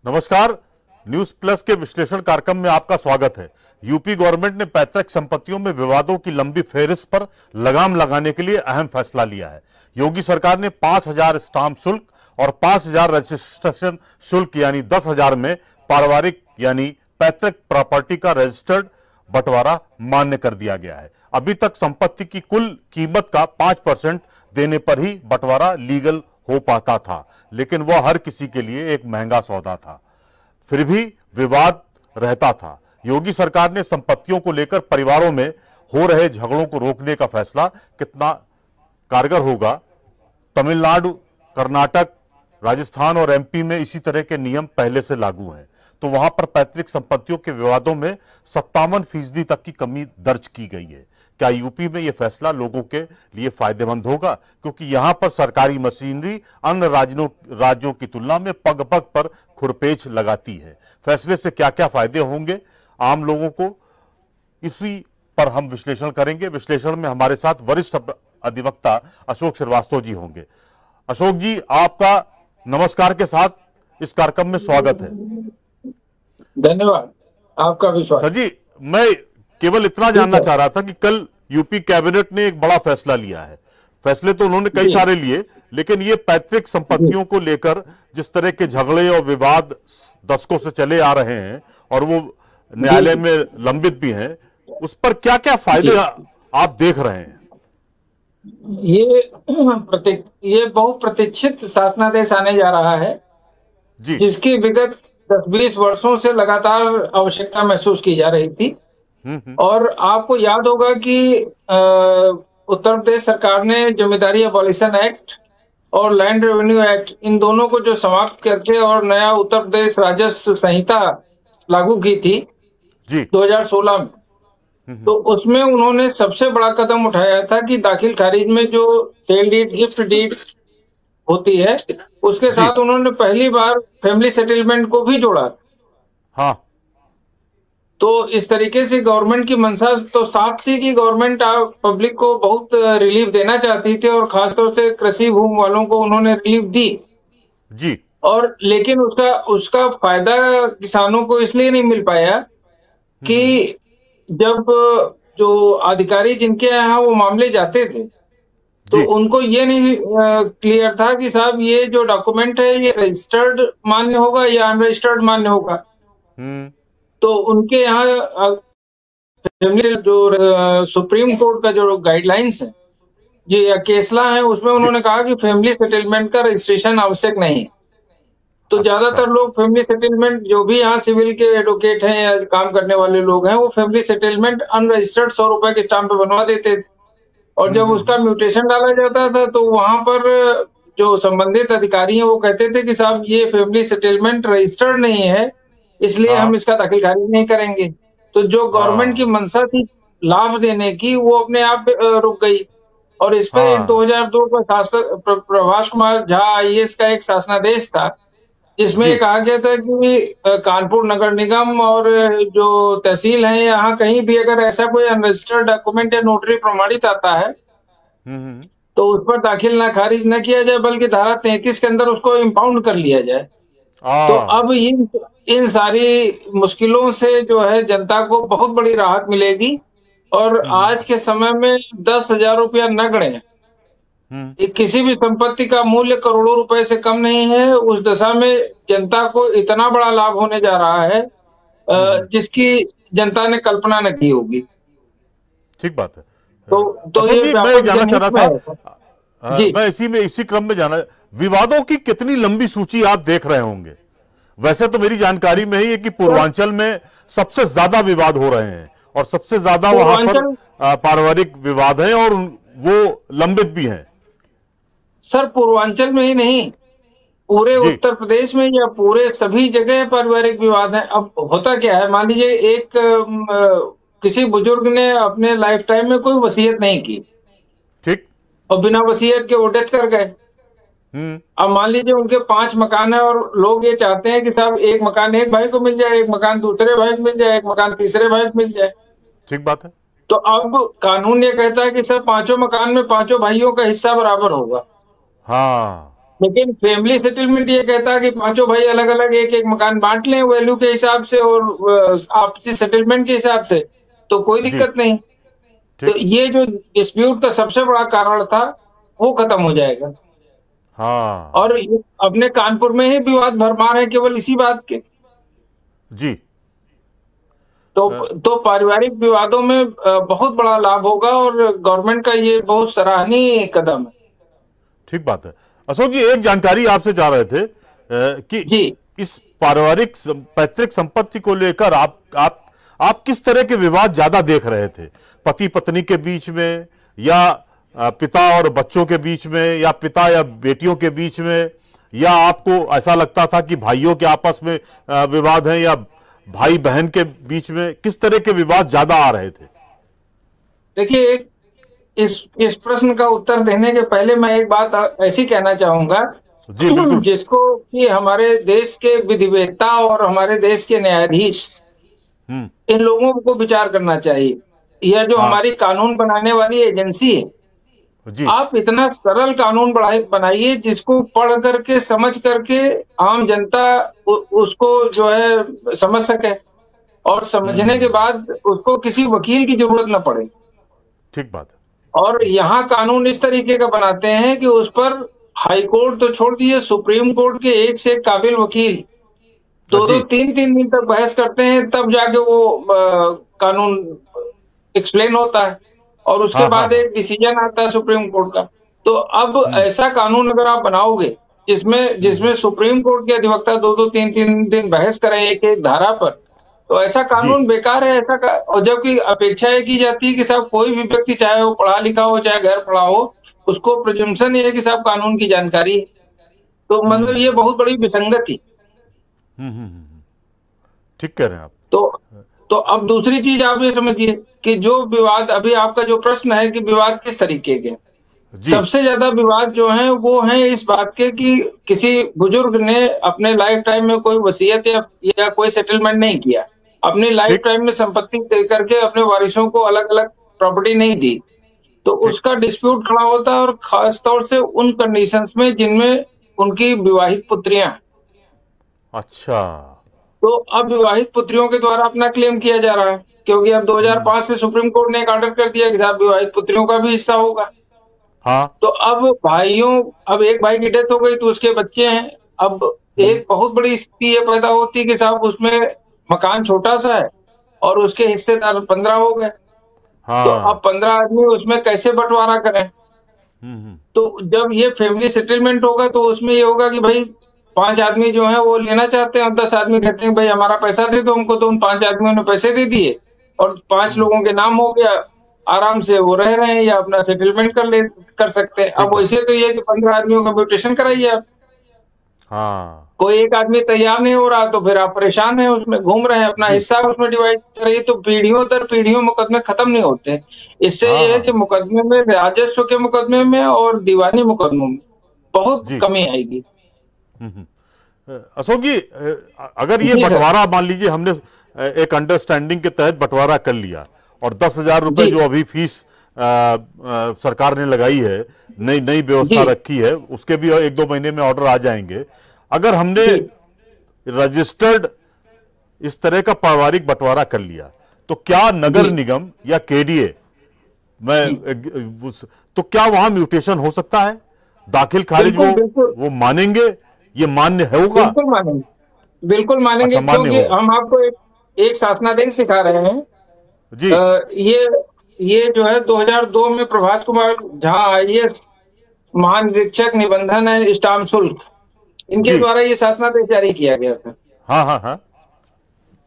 नमस्कार। News plus के विश्लेषण कार्यक्रम में आपका स्वागत है। यूपी गवर्नमेंट ने पैतृक संपत्तियों में विवादों की लंबी फेहरिस्त पर लगाम लगाने के लिए अहम फैसला लिया है। योगी सरकार ने 5,000 स्टाम्प शुल्क और 5,000 रजिस्ट्रेशन शुल्क यानी 10,000 में पारिवारिक यानी पैतृक प्रॉपर्टी का रजिस्टर्ड बंटवारा मान्य कर दिया गया है। अभी तक संपत्ति की कुल कीमत का 5% देने पर ही बंटवारा लीगल हो पाता था, लेकिन वह हर किसी के लिए एक महंगा सौदा था। फिर भी विवाद रहता था। योगी सरकार ने संपत्तियों को लेकर परिवारों में हो रहे झगड़ों को रोकने का फैसला कितना कारगर होगा? तमिलनाडु, कर्नाटक, राजस्थान और एमपी में इसी तरह के नियम पहले से लागू हैं, तो वहां पर पैतृक संपत्तियों के विवादों में 57% तक की कमी दर्ज की गई है। क्या यूपी में यह फैसला लोगों के लिए फायदेमंद होगा? क्योंकि यहां पर सरकारी मशीनरी अन्य राज्यों की तुलना में पग पग पर खुरपेच लगाती है। फैसले से क्या क्या फायदे होंगे आम लोगों को, इसी पर हम विश्लेषण करेंगे। विश्लेषण में हमारे साथ वरिष्ठ अधिवक्ता अशोक श्रीवास्तव जी होंगे। अशोक जी, आपका नमस्कार के साथ इस कार्यक्रम में स्वागत है। धन्यवाद, आपका भी स्वागत। सर जी, मैं केवल इतना जानना चाह रहा था कि कल यूपी कैबिनेट ने एक बड़ा फैसला लिया है। फैसले तो उन्होंने कई सारे लिए, लेकिन ये पैतृक संपत्तियों को लेकर जिस तरह के झगड़े और विवाद दशकों से चले आ रहे हैं और वो न्यायालय में लंबित भी हैं, उस पर क्या क्या फायदे आप देख रहे हैं? ये बहुत प्रतीक्षित शासनादेश आने जा रहा है जी, जिसकी विगत 10-20 वर्षों से लगातार आवश्यकता महसूस की जा रही थी। और आपको याद होगा कि उत्तर प्रदेश सरकार ने जमींदारी अबॉलिशन एक्ट और लैंड रेवेन्यू एक्ट, इन दोनों को जो समाप्त करके और नया उत्तर प्रदेश राजस्व संहिता लागू की थी जी 2016 में। तो उसमें उन्होंने सबसे बड़ा कदम उठाया था कि दाखिल खारिज में जो सेल डीड, गिफ्ट डीड होती है, उसके साथ उन्होंने पहली बार फैमिली सेटलमेंट को भी जोड़ा। हाँ, तो इस तरीके से गवर्नमेंट की मंशा तो साफ थी कि गवर्नमेंट पब्लिक को बहुत रिलीफ देना चाहती थी और खासतौर से कृषि भूमि वालों को उन्होंने रिलीफ दी जी। और लेकिन उसका फायदा किसानों को इसलिए नहीं मिल पाया कि जब जो अधिकारी जिनके यहाँ वो मामले जाते थे तो उनको ये नहीं क्लियर था कि साहब ये जो डॉक्यूमेंट है ये रजिस्टर्ड मान्य होगा या अनरजिस्टर्ड मान्य होगा। तो उनके यहाँ फैमिली जो सुप्रीम कोर्ट का जो गाइडलाइंस है जी केसला है, उसमें उन्होंने कहा कि फैमिली सेटलमेंट का रजिस्ट्रेशन आवश्यक नहीं है। तो ज्यादातर लोग फैमिली सेटलमेंट, जो भी यहाँ सिविल के एडवोकेट हैं या काम करने वाले लोग हैं, वो फैमिली सेटलमेंट अनरजिस्टर्ड 100 रुपए के स्टाम्प पे बनवा देते थे और जब उसका म्यूटेशन डाला जाता था तो वहां पर जो संबंधित अधिकारी हैं वो कहते थे कि साहब ये फैमिली सेटलमेंट रजिस्टर्ड नहीं है, इसलिए हम इसका दाखिल खारिज नहीं करेंगे। तो जो गवर्नमेंट की मंशा थी लाभ देने की, वो अपने आप रुक गई। और इस पर एक 2002 का शासक प्रभाष कुमार झा आईएएस का एक शासनादेश था जिसमें कहा गया था कि कानपुर नगर निगम और जो तहसील है यहाँ कहीं भी अगर ऐसा कोई अनरजिस्टर्ड डॉक्यूमेंट या नोटरी प्रमाणित आता है तो उस पर दाखिल न खारिज न किया जाए, बल्कि धारा 33 के अंदर उसको इम्पाउंड कर लिया जाए। तो अब इन सारी मुश्किलों से जो है जनता को बहुत बड़ी राहत मिलेगी। और आज के समय में 10,000 रुपया नगण्य है, किसी भी संपत्ति का मूल्य करोड़ों रुपए से कम नहीं है। उस दशा में जनता को इतना बड़ा लाभ होने जा रहा है जिसकी जनता ने कल्पना न की होगी। ठीक बात है। तो ये मैं जानना चाह रहा था जी, मैं इसी क्रम में जाना, विवादों की कितनी लंबी सूची आप देख रहे होंगे? वैसे तो मेरी जानकारी में ही है कि पूर्वांचल में सबसे ज्यादा विवाद हो रहे हैं और सबसे ज्यादा वहां पर पारिवारिक विवाद है और वो लंबित भी हैं। सर, पूर्वांचल में ही नहीं, पूरे उत्तर प्रदेश में या पूरे सभी जगह पारिवारिक विवाद है। अब होता क्या है, मान लीजिए एक किसी बुजुर्ग ने अपने लाइफ टाइम में कोई वसीयत नहीं की, ठीक, और बिना वसीयत के वो डेथ कर गए। अब मान लीजिए उनके 5 मकान है और लोग ये चाहते हैं कि साहब एक मकान एक भाई को मिल जाए, एक मकान दूसरे भाई को मिल जाए, एक मकान तीसरे भाई को मिल जाए। ठीक बात है। तो अब कानून ये कहता है कि सर 5 मकान में 5 भाइयों का हिस्सा बराबर होगा। हाँ, लेकिन फैमिली सेटलमेंट ये कहता है कि पांचों भाई अलग अलग एक एक मकान बांट लें वैल्यू के हिसाब से और आपसी सेटलमेंट के हिसाब से, तो कोई जी। दिक्कत नहीं। तो ठीक। ये जो डिस्प्यूट का सबसे बड़ा कारण था वो खत्म हो जाएगा। हाँ। और अपने कानपुर में ही विवाद भरमार है केवल इसी बात के। जी। तो पारिवारिक विवादों में बहुत बड़ा लाभ होगा और गवर्नमेंट का ये बहुत सराहनीय कदम है। ठीक बात है। अशोक जी, एक जानकारी आपसे चाह रहे थे कि जी इस पारिवारिक पैतृक संपत्ति को लेकर आप किस तरह के विवाद ज्यादा देख रहे थे? पति पत्नी के बीच में, या पिता और बच्चों के बीच में, या पिता या बेटियों के बीच में, या आपको ऐसा लगता था कि भाइयों के आपस में विवाद है, या भाई बहन के बीच में? किस तरह के विवाद ज्यादा आ रहे थे? देखिए, इस प्रश्न का उत्तर देने के पहले मैं एक बात ऐसी कहना चाहूंगा जी बिल्कुल। जिसको कि हमारे देश के विधिवेत्ता और हमारे देश के न्यायाधीश इन लोगों को विचार करना चाहिए। यह जो हाँ। हमारी कानून बनाने वाली एजेंसी है, जी। आप इतना सरल कानून बनाइए जिसको पढ़ करके समझ करके आम जनता उसको जो है समझ सके, और समझने के बाद उसको किसी वकील की जरूरत न पड़े। ठीक बात है। और यहाँ कानून इस तरीके का बनाते हैं कि उस पर हाई कोर्ट तो छोड़ दिए, सुप्रीम कोर्ट के एक से एक काबिल वकील दो जी। तीन तीन दिन तक बहस करते हैं, तब जाके वो कानून एक्सप्लेन होता है और उसके हाँ हाँ बाद हाँ। एक डिसीजन आता है सुप्रीम कोर्ट का। तो अब ऐसा कानून अगर आप बनाओगे जिसमें जिसमें सुप्रीम कोर्ट के अधिवक्ता दो तीन तीन दिन बहस करें एक एक धारा पर, तो ऐसा जी। कानून बेकार है। और जबकि अपेक्षा ये की जाती है कि साहब कोई भी व्यक्ति चाहे वो पढ़ा लिखा हो चाहे गैर पढ़ा हो, उसको प्रिजम्पशन ये है कि साहब कानून की जानकारी है। तो मतलब ये बहुत बड़ी विसंगति। ठीक कह रहे हैं आप। तो अब दूसरी चीज आप ये समझिए कि जो विवाद अभी आपका जो प्रश्न है कि विवाद किस तरीके के, सबसे ज्यादा विवाद जो है वो है इस बात के कि किसी बुजुर्ग ने अपने लाइफ टाइम में कोई वसीयत या कोई सेटलमेंट नहीं किया, अपने लाइफ टाइम में संपत्ति दे करके अपने वारिसों को अलग अलग प्रॉपर्टी नहीं दी, तो उसका डिस्प्यूट खड़ा होता है। और खास तौर से उन कंडीशंस में जिनमें उनकी विवाहित पुत्रियां। अच्छा। तो अब विवाहित पुत्रियों के द्वारा अपना क्लेम किया जा रहा है, क्योंकि अब 2005 से सुप्रीम कोर्ट ने एक ऑर्डर कर दिया कि साहब विवाहित पुत्रियों का भी हिस्सा होगा। हाँ। तो अब भाइयों, अब एक भाई की डेथ हो गई तो उसके बच्चे हैं। अब एक बहुत बड़ी स्थिति ये पैदा होती है कि साहब उसमें मकान छोटा सा है और उसके हिस्सेदार 15 हो गए। हाँ। तो अब 15 आदमी उसमें कैसे बंटवारा करें? तो जब ये फैमिली सेटलमेंट होगा तो उसमें ये होगा कि भाई 5 आदमी जो है वो लेना चाहते हैं और 10 आदमी कहते हैं भाई हमारा पैसा दे दो हमको। तो उन 5 आदमियों ने पैसे दे दिए और 5 लोगों के नाम हो गया, आराम से वो रह रहे हैं या अपना सेटलमेंट कर सकते हैं। अब वैसे तो ये कि 15 आदमियों का म्यूटेशन कराइए आप। हाँ। कोई एक आदमी तैयार नहीं हो रहा तो फिर आप परेशान हैं, उसमें घूम रहे हैं, अपना हिस्सा उसमें डिवाइड करिए। तो पीढ़ियों दर पीढ़ियों मुकदमे खत्म नहीं होते। इससे यह है कि मुकदमे में, राजस्व के मुकदमे में और दीवानी मुकदमों में बहुत कमी आएगी। अशोक जी, अगर ये बंटवारा मान लीजिए हमने एक अंडरस्टैंडिंग के तहत बंटवारा कर लिया और 10,000 रुपए जो अभी फीस सरकार ने लगाई है, नई व्यवस्था रखी है, उसके भी 1-2 महीने में ऑर्डर आ जाएंगे। अगर हमने रजिस्टर्ड इस तरह का पारिवारिक बंटवारा कर लिया तो क्या नगर निगम या केडीए में तो क्या वहां म्यूटेशन हो सकता है? दाखिल खारिज वो मानेंगे? ये मान्य होगा? बिल्कुल मानेंगे, बिल्कुल मानेंगे। अच्छा, क्योंकि हम आपको एक शासनादेश दिखा रहे हैं जी। ये जो है 2002 में प्रभास कुमार झा IAS महानिरीक्षक निबंधन है स्टाम्प शुल्क, इनके द्वारा ये शासनादेश जारी किया गया था। हाँ हाँ हाँ।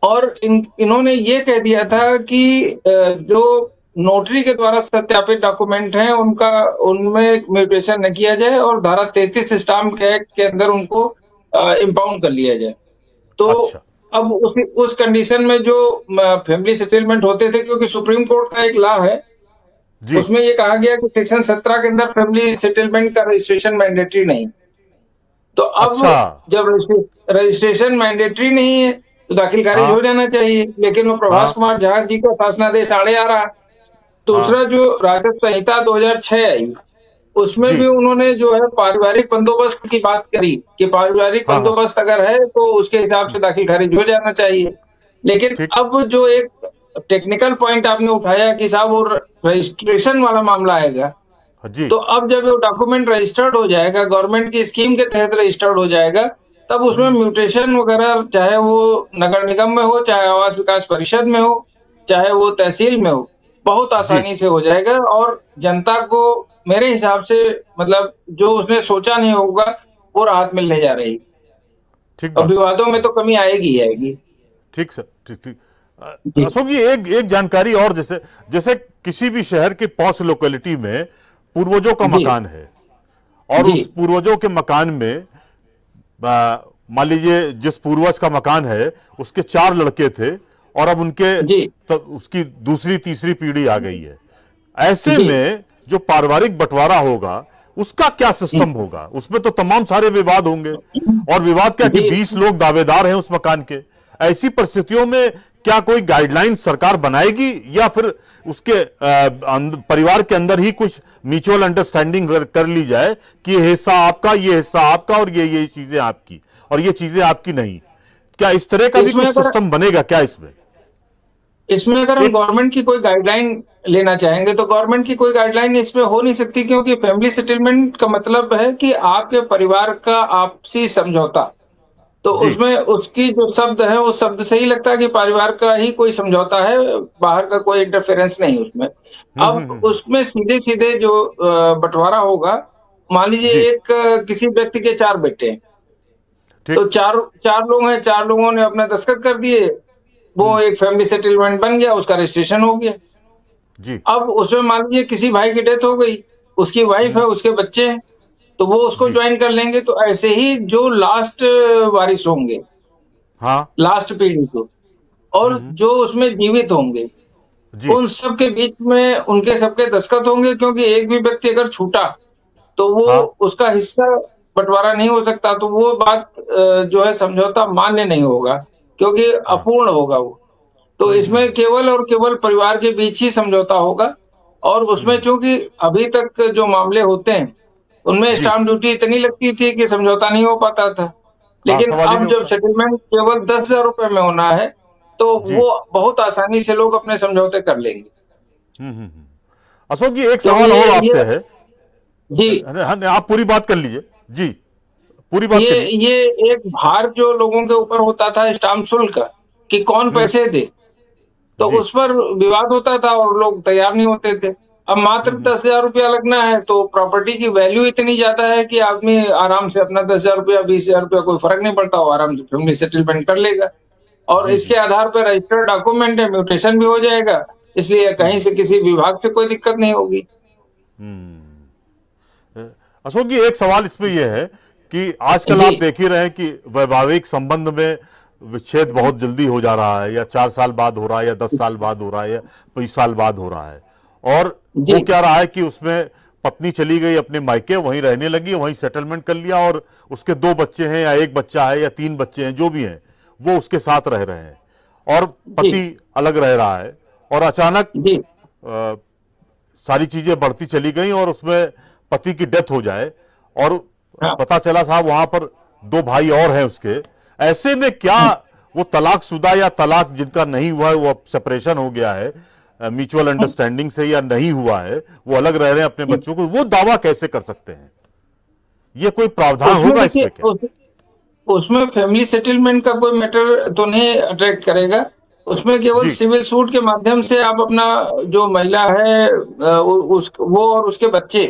और इन्होंने ये कह दिया था कि जो नोटरी के द्वारा सत्यापित डॉक्यूमेंट हैं उनमें म्यूटेशन न किया जाए और धारा 33 स्टाम्प एक्ट के अंदर उनको इम्पाउंड कर लिया जाए। तो अच्छा। अब उस कंडीशन में जो फैमिली सेटलमेंट होते थे, क्योंकि सुप्रीम कोर्ट का एक लॉ है उसमें ये कहा गया कि सेक्शन 17 के अंदर फैमिली सेटलमेंट का रजिस्ट्रेशन मैंडेटरी नहीं। तो अब अच्छा। जब रजिस्ट्रेशन मैंडेटरी नहीं है तो दाखिल खारिज हो जाना चाहिए, लेकिन वो प्रभास कुमार झा जी का शासनादेश आड़े आ रहा। दूसरा जो राजस्व संहिता 2006 आई, उसमें जी। भी उन्होंने जो है पारिवारिक बंदोबस्त की बात करी कि पारिवारिक हाँ हाँ। बंदोबस्त अगर है तो उसके हिसाब से दाखिल खारिज हो जाना चाहिए। लेकिन ठीक। अब जो एक टेक्निकल पॉइंट आपने उठाया कि साहब वो रजिस्ट्रेशन वाला मामला आएगा, जी। तो अब जब वो डॉक्यूमेंट रजिस्टर्ड हो जाएगा, गवर्नमेंट की स्कीम के तहत रजिस्टर्ड हो जाएगा, तब उसमें म्यूटेशन वगैरह चाहे वो नगर निगम में हो, चाहे आवास विकास परिषद में हो, चाहे वो तहसील में हो, बहुत जी। आसानी से हो जाएगा और जनता को मेरे हिसाब से मतलब जो उसने सोचा नहीं होगा, वो राहत मिलने जा रही। ठीक और बात है। विवादों में तो कमी आएगी ही आएगी। ठीक सर, ठीक ठीक। जी, अशोक जी, एक एक जानकारी और, जैसे जैसे किसी भी शहर के पॉश लोकेलिटी में पूर्वजों का जी, मकान है, और जी, उस पूर्वजों के मकान में मान लीजिए जिस पूर्वज का मकान है उसके 4 लड़के थे, और अब उनके जी, उसकी दूसरी तीसरी पीढ़ी आ गई है। ऐसे जी, में जो पारिवारिक बंटवारा होगा उसका क्या सिस्टम होगा? उसमें तो तमाम सारे विवाद होंगे, और विवाद क्या कि जी। 20 लोग दावेदार हैं उस मकान के। ऐसी परिस्थितियों में क्या कोई गाइडलाइन सरकार बनाएगी, या फिर उसके परिवार के अंदर ही कुछ म्यूचुअल अंडरस्टैंडिंग कर ली जाए कि ये हिस्सा आपका, ये हिस्सा आपका, और ये चीजें आपकी, और ये चीजें आपकी नहीं? क्या इस तरह का भी इसमें कुछ अगर सिस्टम बनेगा क्या इसमें? इसमें अगर हम एक। गवर्नमेंट की कोई गाइडलाइन लेना चाहेंगे तो गवर्नमेंट की कोई गाइडलाइन इसमें हो नहीं सकती, क्योंकि फैमिली सेटलमेंट का मतलब है कि आपके परिवार का आपसी समझौता। तो जी। उसमें उसकी जो शब्द है वो शब्द से ही लगता है कि परिवार का ही कोई समझौता है, बाहर का कोई इंटरफेरेंस नहीं उसमें। अब हम्म। उसमें सीधे सीधे जो बंटवारा होगा, मान लीजिए जी। एक किसी व्यक्ति के 4 बेटे हैं, तो ठीक। चार चार लोग हैं, 4 लोगों ने अपना दस्तखत कर दिए, वो एक फैमिली सेटलमेंट बन गया, उसका रजिस्ट्रेशन हो गया। जी। अब उसमें मान लीजिए किसी भाई की डेथ हो गई, उसकी वाइफ है, उसके बच्चे हैं, तो वो उसको जी। ज्वाइन कर लेंगे। तो ऐसे ही जो लास्ट वारिस होंगे, हाँ। लास्ट पीढ़ी को, और जो उसमें जीवित होंगे, जी। उन सब के बीच में उनके सबके दस्तखत होंगे, क्योंकि एक भी व्यक्ति अगर छूटा तो वो हाँ। उसका हिस्सा बंटवारा नहीं हो सकता। तो वो बात जो है समझौता मान्य नहीं होगा, क्योंकि हाँ। अपूर्ण होगा वो। तो इसमें केवल और केवल परिवार के बीच ही समझौता होगा। और उसमें चूंकि अभी तक जो मामले होते हैं उनमें जी। स्टाम्प ड्यूटी इतनी लगती थी कि समझौता नहीं हो पाता था। हाँ, लेकिन सवाल ही अब नहीं जब उठता। सेटलमेंट केवल 10,000 रुपए में होना है, तो जी। वो बहुत आसानी से लोग अपने समझौते कर लेंगे। अशोक जी, एक क्योंकि सवाल और ये आपसे है। जी, आप पूरी बात कर लीजिए। जी, पूरी बात ये करिए। ये एक भार जो लोगों के ऊपर होता था स्टाम्प शुल्क का, कि कौन हम्म। पैसे दे, तो जी। उस पर विवाद होता था और लोग तैयार नहीं होते थे। अब मात्र 10,000 रुपया लगना है, तो प्रॉपर्टी की वैल्यू इतनी ज्यादा है कि आदमी आराम से अपना 10,000 रुपया, 20,000 रुपया, कोई फर्क नहीं पड़ता, वो आराम से फैमिली सेटलमेंट कर लेगा। और जी। इसके जी। आधार पर रजिस्टर्ड डॉक्यूमेंट है, म्यूटेशन भी हो जाएगा, इसलिए कहीं से किसी विभाग से कोई दिक्कत नहीं होगी। अशोक जी, एक सवाल इसमें यह है कि आजकल जी, आप देख ही रहे हैं कि वैवाहिक संबंध में विच्छेद बहुत जल्दी हो जा रहा है, या 4 साल बाद हो रहा है, या 10 साल बाद हो रहा है, या 20 साल बाद हो रहा है। और जी, हो क्या रहा है कि उसमें पत्नी चली गई अपने मायके, वहीं रहने लगी, वहीं सेटलमेंट कर लिया, और उसके 2 बच्चे हैं, या 1 बच्चा है, या 3 बच्चे हैं, जो भी हैं, वो उसके साथ रह रहे हैं, और जी, पति अलग रह रहा है। और अचानक जी, अ, सारी चीजें बढ़ती चली गई, और उसमें पति की डेथ हो जाए, और हाँ, पता चला साहब वहां पर 2 भाई और हैं उसके। ऐसे में क्या वो तलाकशुदा, या तलाक जिनका नहीं हुआ है, वो अब सेपरेशन हो गया है म्यूचुअल अंडरस्टैंडिंग से, या नहीं हुआ है, वो अलग रह रहे हैं अपने बच्चों को, वो दावा कैसे कर सकते हैं? ये कोई प्रावधान उसमें होगा देखिए इसमें क्या? उसमें फैमिली सेटलमेंट का कोई मैटर तो नहीं अट्रैक्ट करेगा। उसमें केवल जी। सिविल सूट के माध्यम से आप अपना जो महिला है उस वो और उसके बच्चे,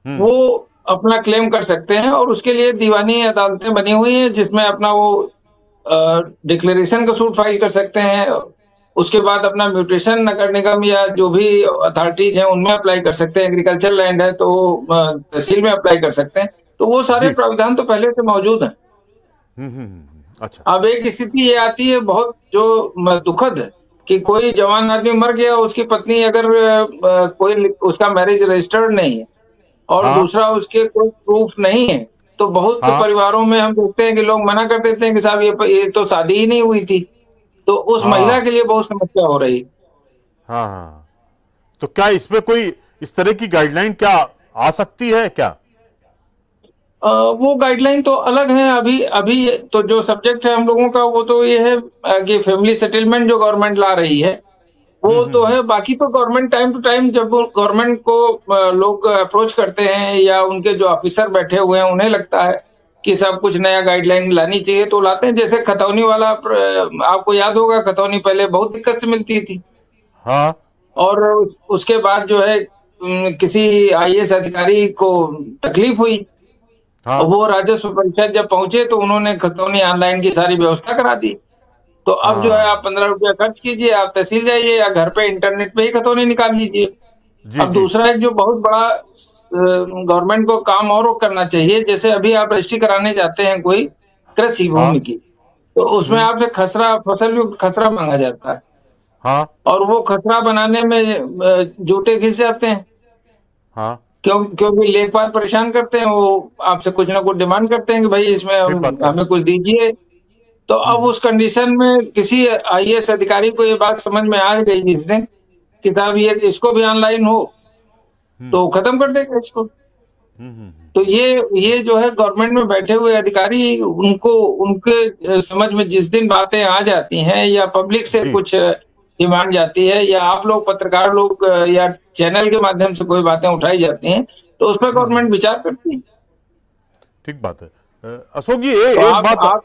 हम्म। वो अपना क्लेम कर सकते हैं। और उसके लिए दीवानी अदालतें बनी हुई हैं, जिसमें अपना वो डिक्लेरेशन का सूट फाइल कर सकते हैं। उसके बाद अपना म्यूटेशन नगर निगम या जो भी अथॉरिटीज हैं उनमें अप्लाई कर सकते हैं। एग्रीकल्चर लैंड है तो तहसील में अप्लाई कर सकते हैं। तो वो सारे जी। प्रावधान तो पहले से मौजूद हैं। अच्छा। अब एक स्थिति ये आती है बहुत जो दुखद है, कि कोई जवान आदमी मर गया, उसकी पत्नी अगर कोई उसका मैरिज रजिस्टर्ड नहीं है, और हाँ। दूसरा उसके कोई प्रूफ नहीं है, तो बहुत हाँ। परिवारों में हम देखते हैं कि लोग मना कर देते हैं कि साहब ये तो शादी ही नहीं हुई थी। तो उस महिला हाँ। के लिए बहुत समस्या हो रही है। हाँ। हाँ। तो क्या इसमें कोई इस तरह की गाइडलाइन क्या आ सकती है क्या? वो गाइडलाइन तो अलग है। अभी अभी तो जो सब्जेक्ट है हम लोगों का वो तो ये है कि फैमिली सेटलमेंट जो गवर्नमेंट ला रही है वो तो है। बाकी तो गवर्नमेंट टाइम टू टाइम जब गवर्नमेंट को लोग अप्रोच करते हैं या उनके जो ऑफिसर बैठे हुए हैं उन्हें लगता है कि सब कुछ नया गाइडलाइन लानी चाहिए तो लाते हैं। जैसे खतौनी वाला आपको याद होगा, खतौनी पहले बहुत दिक्कत से मिलती थी। हाँ। और उसके बाद जो है किसी आईएएस अधिकारी को तकलीफ हुई। हाँ। और वो राजस्व परिषद जब पहुंचे तो उन्होंने खतौनी ऑनलाइन की सारी व्यवस्था करा दी। तो अब जो है हाँ। आप 15 रुपया खर्च कीजिए, आप तहसील जाइए या घर पे इंटरनेट पे ही खतौनी निकाल लीजिए। जी अब जी। दूसरा एक जो बहुत बड़ा गवर्नमेंट को काम और वो करना चाहिए, जैसे अभी आप रजिस्ट्री कराने जाते हैं कोई कृषि हाँ। भूमि की, तो उसमें आपसे खसरा फसल युक्त खसरा मांगा जाता है। हाँ। और वो खसरा बनाने में जूटे घिस जाते हैं। हाँ। क्योंकि लेखपाल परेशान करते हैं, वो आपसे कुछ ना कुछ डिमांड करते हैं कि भाई इसमें ठीक बात कर रहे हमें कुछ दीजिए। तो अब उस कंडीशन में किसी आईएएस अधिकारी को ये बात समझ में आ गई जिस दिन कि साहब ये इसको भी ऑनलाइन हो तो खत्म कर देगा इसको। तो ये जो है गवर्नमेंट में बैठे हुए अधिकारी, उनको उनके समझ में जिस दिन बातें आ जाती हैं या पब्लिक से जी। कुछ डिमांड जाती है या आप लोग पत्रकार लोग या चैनल के माध्यम से कोई बातें उठाई जाती हैं तो उस पर गवर्नमेंट विचार करती है। ठीक बात है। अशोक जी तो एक बात। आप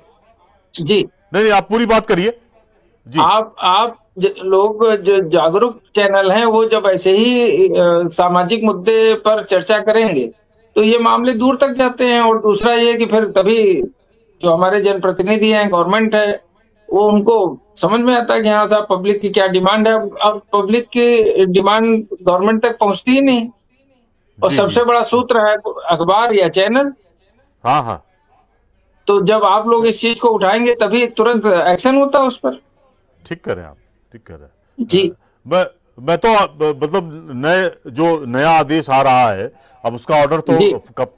जी नहीं, आप पूरी बात करिए जी। आप लोग जो जागरूक चैनल हैं वो जब ऐसे ही सामाजिक मुद्दे पर चर्चा करेंगे तो ये मामले दूर तक जाते हैं। और दूसरा ये कि फिर तभी जो हमारे जनप्रतिनिधि हैं, गवर्नमेंट है, वो उनको समझ में आता है कि हाँ साहब पब्लिक की क्या डिमांड है। अब पब्लिक की डिमांड गवर्नमेंट तक पहुंचती ही नहीं। और जी जी। सबसे बड़ा सूत्र है अखबार या चैनल। हाँ हाँ। तो जब आप लोग इस चीज को उठाएंगे तभी तुरंत एक्शन होता है उस पर। ठीक कह रहे हैं आप, ठीक कह रहे हैं। जी। मैं तो मतलब जो नया आदेश आ रहा है अब उसका ऑर्डर तो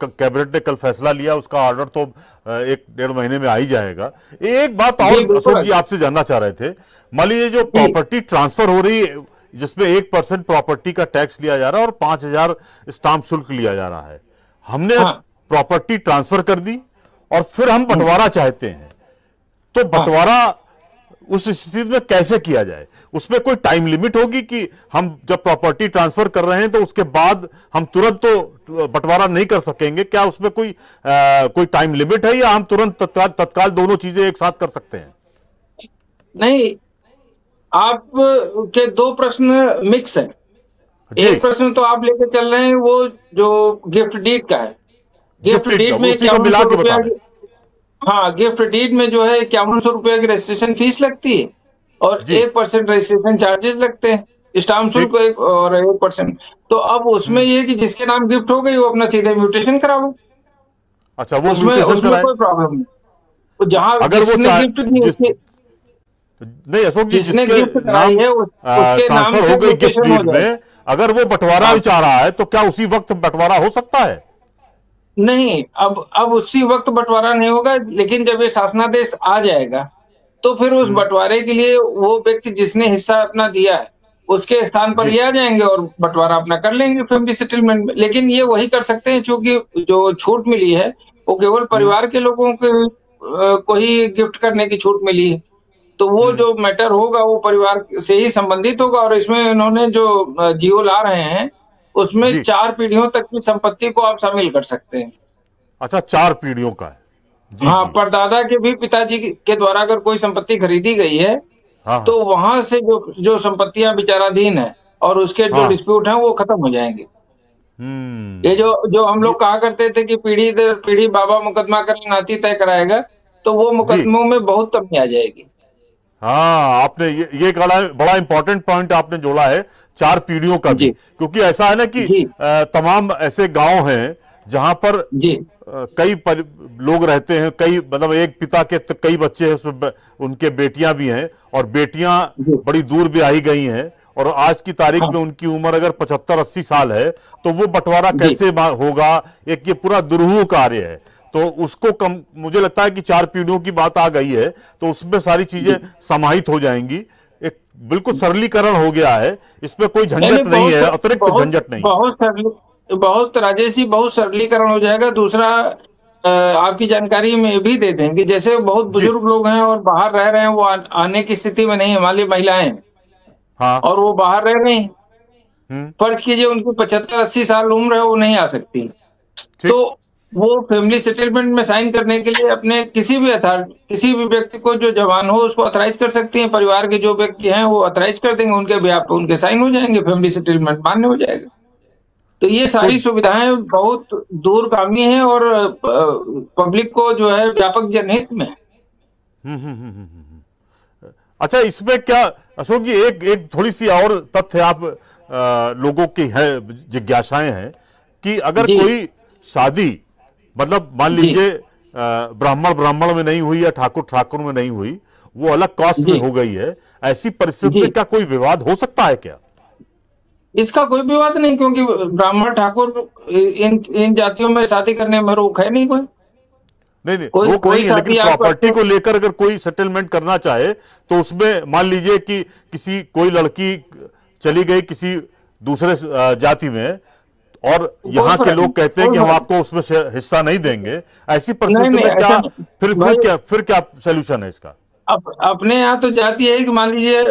कैबिनेट ने कल फैसला लिया, उसका ऑर्डर तो 1-1.5 महीने में आ ही जाएगा। एक बात और अशोक जी आपसे जानना चाह रहे थे, मान लीजिए जो प्रॉपर्टी ट्रांसफर हो रही है जिसमें 1% प्रॉपर्टी का टैक्स लिया जा रहा है और 5,000 स्टाम्प शुल्क लिया जा रहा है, हमने प्रॉपर्टी ट्रांसफर कर दी और फिर हम बंटवारा चाहते हैं, तो बंटवारा उस स्थिति में कैसे किया जाए? उसमें कोई टाइम लिमिट होगी कि हम जब प्रॉपर्टी ट्रांसफर कर रहे हैं तो उसके बाद हम तुरंत तो बंटवारा नहीं कर सकेंगे? क्या उसमें कोई टाइम लिमिट है या हम तुरंत तत्काल दोनों चीजें एक साथ कर सकते हैं? नहीं, आप के दो प्रश्न मिक्स है। एक प्रश्न तो आप लेके चल रहे हैं वो जो गिफ्ट डीड का है। गिफ्ट डीड में 5100 रुपया, हाँ, गिफ्ट डीड में जो है 5100 रुपया की रजिस्ट्रेशन फीस लगती है और 1% रजिस्ट्रेशन चार्जेस लगते हैं, स्टाम्प शुल्क और 1%। तो अब उसमें ये कि जिसके नाम गिफ्ट हो गई वो अपना सीधे म्यूटेशन कराओ। अच्छा, वो उसमें कोई प्रॉब्लम नहीं। तो जहां अगर वो गिफ्ट नहीं अशोक जी, जिसने जिसके गिफ्ट नाम है उसके नाम ट्रांसफर से हो गई गिफ्ट डीड में, अगर वो बंटवारा भी चाह रहा है तो क्या उसी वक्त बंटवारा हो सकता है? नहीं, अब उसी वक्त बंटवारा नहीं होगा, लेकिन जब ये शासनादेश आ जाएगा तो फिर उस बंटवारे के लिए वो व्यक्ति जिसने हिस्सा अपना दिया है उसके स्थान पर ये आ जाएंगे और बंटवारा अपना कर लेंगे फैमिली सेटलमेंट में। लेकिन ये वही कर सकते हैं, क्योंकि जो छूट मिली है वो केवल परिवार के लोगों को ही गिफ्ट करने की छूट मिली है। तो वो जो मैटर होगा वो परिवार से ही संबंधित होगा। और इसमें इन्होंने जो जीओ ला रहे हैं उसमें 4 पीढ़ियों तक की संपत्ति को आप शामिल कर सकते हैं। अच्छा, 4 पीढ़ियों का है जी। हाँ, जी। परदादा के भी पिताजी के द्वारा अगर कोई संपत्ति खरीदी गई है तो वहां से जो संपत्तियां विचाराधीन है और उसके जो डिस्प्यूट हैं वो खत्म हो जाएंगे। ये जो हम लोग कहा करते थे कि पीढ़ी दर पीढ़ी बाबा मुकदमा कर नाती तय कराएगा, तो वो मुकदमों में बहुत कमी आ जाएगी। हाँ, आपने ये बड़ा इंपॉर्टेंट पॉइंट आपने जोड़ा है, 4 पीढ़ियों का भी, क्योंकि ऐसा है ना कि तमाम ऐसे गांव हैं जहां पर कई लोग रहते हैं, कई मतलब एक पिता के कई बच्चे हैं, उसमें उनके बेटियां भी हैं और बेटियां बड़ी दूर भी आई गई हैं और आज की तारीख में उनकी उम्र अगर 75-80 साल है तो वो बंटवारा कैसे होगा? एक ये पूरा दुरूह कार्य है। तो उसको मुझे लगता है कि 4 पीढ़ियों की बात आ गई है तो उसमें सारी चीजें समाहित हो जाएंगी। एक बिल्कुल सरलीकरण हो गया है, इसमें कोई झंझट नहीं है, अतिरिक्त झंझट नहीं। बहुत राजेश जी, बहुत सरलीकरण हो जाएगा। दूसरा, आपकी जानकारी में ये भी दे दें कि जैसे बहुत जी। बुजुर्ग लोग हैं और बाहर रह रहे हैं, वो आने की स्थिति में नहीं है, मान ली महिलाएं हैं हाँ। और वो बाहर रह रही हैं, हम्म। फर्ज कीजिए उनकी 75-80 साल उम्र है, वो नहीं आ सकती, तो ठीक। वो फैमिली सेटलमेंट में साइन करने के लिए अपने किसी भी व्यक्ति को, जो जवान हो, उसको ऑथराइज कर सकती हैं। परिवार के जो व्यक्ति हैं वो ऑथराइज कर देंगे, उनके बेhalf पे उनके साइन हो जाएंगे, फैमिली सेटलमेंट मान्य हो जाएगा। तो ये तो सारी सुविधाएं बहुत दूरगामी हैं और पब्लिक को जो है व्यापक जनहित में है। अच्छा, इसमें क्या अशोक जी, एक एक थोड़ी सी और तथ्य आप लोगों की है जिज्ञासाएं हैं कि अगर जी कोई शादी, मतलब मान जी लीजिए ब्राह्मण ब्राह्मण में नहीं हुई या ठाकुर ठाकुर में नहीं हुई, वो अलग कास्ट में जी हो गई है, ऐसी परिस्थिति जी, में क्या कोई विवाद हो सकता है क्या? इसका कोई विवाद नहीं, क्योंकि ब्राह्मण ठाकुर इन इन जातियों में शादी करने में रोक है नहीं कोई। नहीं नहीं, कोई रोक कोई नहीं है, लेकिन शादी आप प्रॉपर्टी करते को लेकर अगर कोई सेटलमेंट करना चाहे तो उसमें मान लीजिए कि कोई लड़की चली गई किसी दूसरे जाति में, और कोई यहाँ के फर्क नहीं, लोग कहते हैं कोई कि हम फर्क आपको उसमें से हिस्सा नहीं देंगे, ऐसी नहीं। परिस्थिति नहीं में ऐसा क्या नहीं भाई, फिर क्या सोल्यूशन है इसका? अपने यहाँ तो जाति है कि मान लीजिए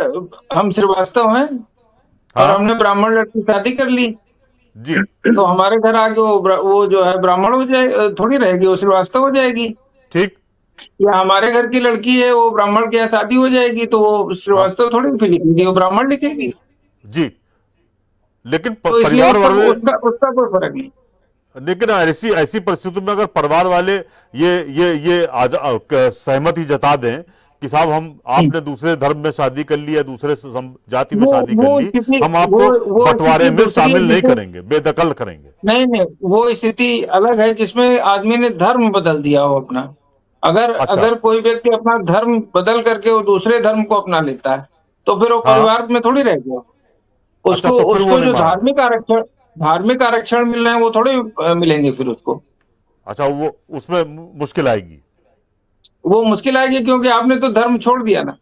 हम श्रीवास्तव हैं और हाँ। हमने ब्राह्मण लड़की शादी कर ली, जी। तो हमारे घर आके वो जो है ब्राह्मण हो जाए, थोड़ी रहेगी, वो श्रीवास्तव हो जाएगी। ठीक। या हमारे घर की लड़की है, वो ब्राह्मण के यहाँ शादी हो जाएगी, तो वो हाँ। श्रीवास्तव थोड़ी फिर लिखेगी, वो ब्राह्मण लिखेगी। जी। लेकिन तो इसलिए परिवार उसका वाले, उसका उसका कोई फर्क नहीं। लेकिन ऐसी ऐसी परिस्थिति में अगर परिवार वाले सहमति जता दें कि साहब हम आपने दूसरे धर्म में शादी कर ली या दूसरे जाति में वो शादी कर वो ली, स्थिति हम वो आपको वो बंटवारे स्थिति में दूसरी है शामिल नहीं जिसे, करेंगे, बेदखल करेंगे। नहीं नहीं, वो स्थिति अलग है जिसमें आदमी ने धर्म बदल दिया हो अपना। अगर अच्छा। अगर कोई व्यक्ति अपना धर्म बदल करके वो दूसरे धर्म को अपना लेता है, तो फिर वो हाँ। परिवार में थोड़ी रह गया। अच्छा, उसको तो फिर वो उसको नहीं जो माना जाए। धार्मिक आरक्षण मिल रहे हैं वो थोड़े मिलेंगे फिर उसको। अच्छा, वो उसमें मुश्किल आएगी। वो मुश्किल आएगी क्योंकि आपने तो धर्म छोड़ दिया ना।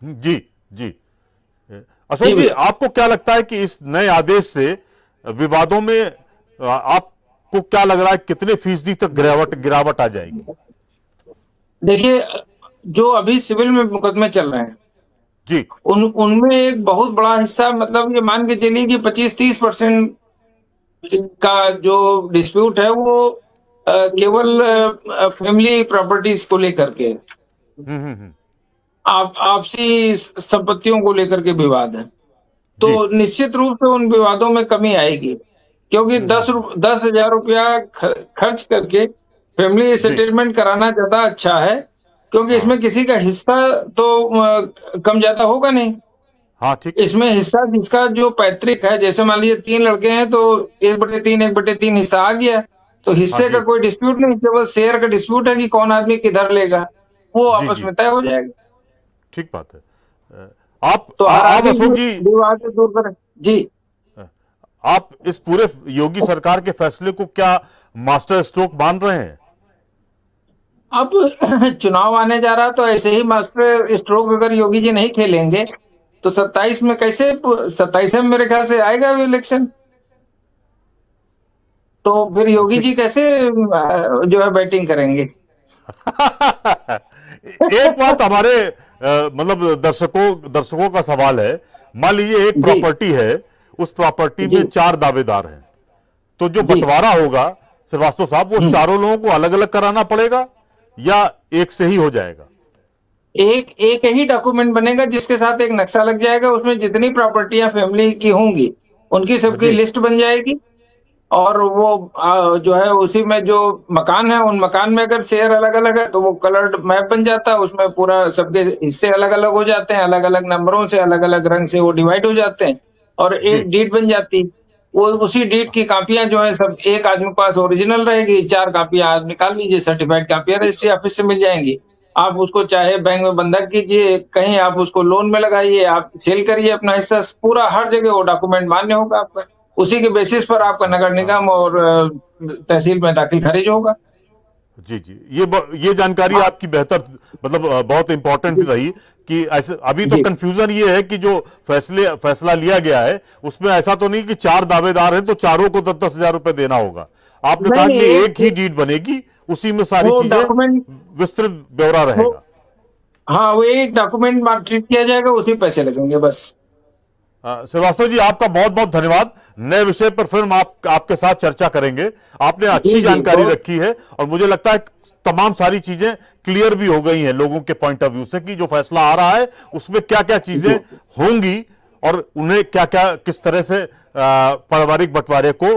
जी। जी। जी अशोक जी, भैया, आपको क्या लगता है कि इस नए आदेश से विवादों में आपको क्या लग रहा है, कितने फीसदी तक गिरावट गिरावट आ जाएगी? देखिए, जो अभी सिविल में मुकदमे चल रहे हैं, जी। उनमें एक बहुत बड़ा हिस्सा, मतलब ये मान के चलिए कि 25-30% का जो डिस्प्यूट है वो केवल फैमिली प्रॉपर्टीज को लेकर के, हम्म। आप आपसी संपत्तियों को लेकर के विवाद है। तो जी। निश्चित रूप से उन विवादों में कमी आएगी, क्योंकि हम्म। 10,000 रुपया खर्च करके फैमिली जी। सेटलमेंट कराना ज्यादा अच्छा है, क्योंकि हाँ। इसमें किसी का हिस्सा तो कम ज्यादा होगा नहीं। हाँ। ठीक। इसमें हिस्सा जिसका जो पैतृक है, जैसे मान लीजिए 3 लड़के हैं तो 1/3 हिस्सा आ गया, तो हाँ। हिस्से का जी। कोई डिस्प्यूट नहीं, केवल शेयर का डिस्प्यूट है कि कौन आदमी किधर लेगा, वो जी। आपस जी। में तय हो जाएगा। ठीक बात है। आप तो हर आप आदमी अशोक जी, विवाद से दूर करें। जी, अ, आप इस पूरे योगी सरकार के फैसले को क्या मास्टर स्ट्रोक मान रहे हैं? अब चुनाव आने जा रहा है, तो ऐसे ही मास्टर स्ट्रोक अगर योगी जी नहीं खेलेंगे तो 27 में कैसे, 27 में मेरे ख्याल से आएगा इलेक्शन, तो फिर योगी ठीक। जी कैसे जो है बैटिंग करेंगे। एक बात हमारे मतलब दर्शकों का सवाल है, मान लीजिए एक जी प्रॉपर्टी है, उस प्रॉपर्टी जी में 4 दावेदार हैं, तो जो जी, बंटवारा होगा श्रीवास्तव साहब, वो चारों लोगों को अलग अलग कराना पड़ेगा या एक से ही हो जाएगा? एक एक ही डॉक्यूमेंट बनेगा जिसके साथ एक नक्शा लग जाएगा, उसमें जितनी प्रॉपर्टियां फैमिली की होंगी उनकी सबकी जी। लिस्ट बन जाएगी, और वो जो है उसी में जो मकान है, उन मकान में अगर शेयर अलग अलग है तो वो कलर्ड मैप बन जाता है, उसमें पूरा सबके हिस्से अलग अलग हो जाते हैं, अलग अलग नंबरों से, अलग अलग रंग से वो डिवाइड हो जाते हैं, और जी। एक डीड बन जाती है। वो उसी डीड की कॉपियां जो है सब एक आदमी के पास ओरिजिनल रहेगी, 4 कॉपियां आप निकाल लीजिए, सर्टिफाइड कॉपियां रजिस्ट्री ऑफिस से मिल जाएंगी। आप उसको चाहे बैंक में बंधक कीजिए, कहीं आप उसको लोन में लगाइए, आप सेल करिए अपना हिस्सा, पूरा हर जगह वो डॉक्यूमेंट मान्य होगा आपका। उसी के बेसिस पर आपका नगर हाँ। निगम और तहसील में दाखिल खारिज होगा। जी जी, ये जानकारी आपकी बेहतर, मतलब बहुत इंपॉर्टेंट रही कि ऐसे अभी तो जी कंफ्यूजन ये है कि जो फैसला लिया गया है उसमें ऐसा तो नहीं कि 4 दावेदार हैं तो चारों को 10-10 हजार रुपए देना होगा। आपने कहा नहीं, कि एक ही डीड बनेगी, उसी में सारी वो चीजें डॉक्यूमेंट विस्तृत ब्यौरा वो रहेगा। हाँ, वो एक डॉक्यूमेंट ट्रीट किया जाएगा, उसी पैसे लगेंगे बस। श्रीवास्तव जी, आपका बहुत बहुत धन्यवाद। नए विषय पर फिर हम आपके साथ चर्चा करेंगे। आपने अच्छी जी जी, जानकारी बहुत रखी है और मुझे लगता है तमाम सारी चीजें क्लियर भी हो गई हैं लोगों के पॉइंट ऑफ व्यू से कि जो फैसला आ रहा है उसमें क्या क्या चीजें जी होंगी और उन्हें क्या क्या किस तरह से पारिवारिक बंटवारे को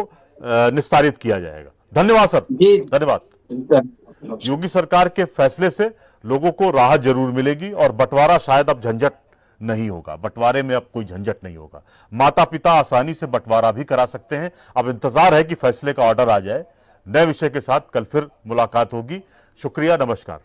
निस्तारित किया जाएगा। धन्यवाद सर, जी धन्यवाद। जी। योगी सरकार के फैसले से लोगों को राहत जरूर मिलेगी और बंटवारा शायद अब झंझट नहीं होगा। बंटवारे में अब कोई झंझट नहीं होगा। माता पिता आसानी से बंटवारा भी करा सकते हैं। अब इंतजार है कि फैसले का ऑर्डर आ जाए। नए विषय के साथ कल फिर मुलाकात होगी। शुक्रिया, नमस्कार।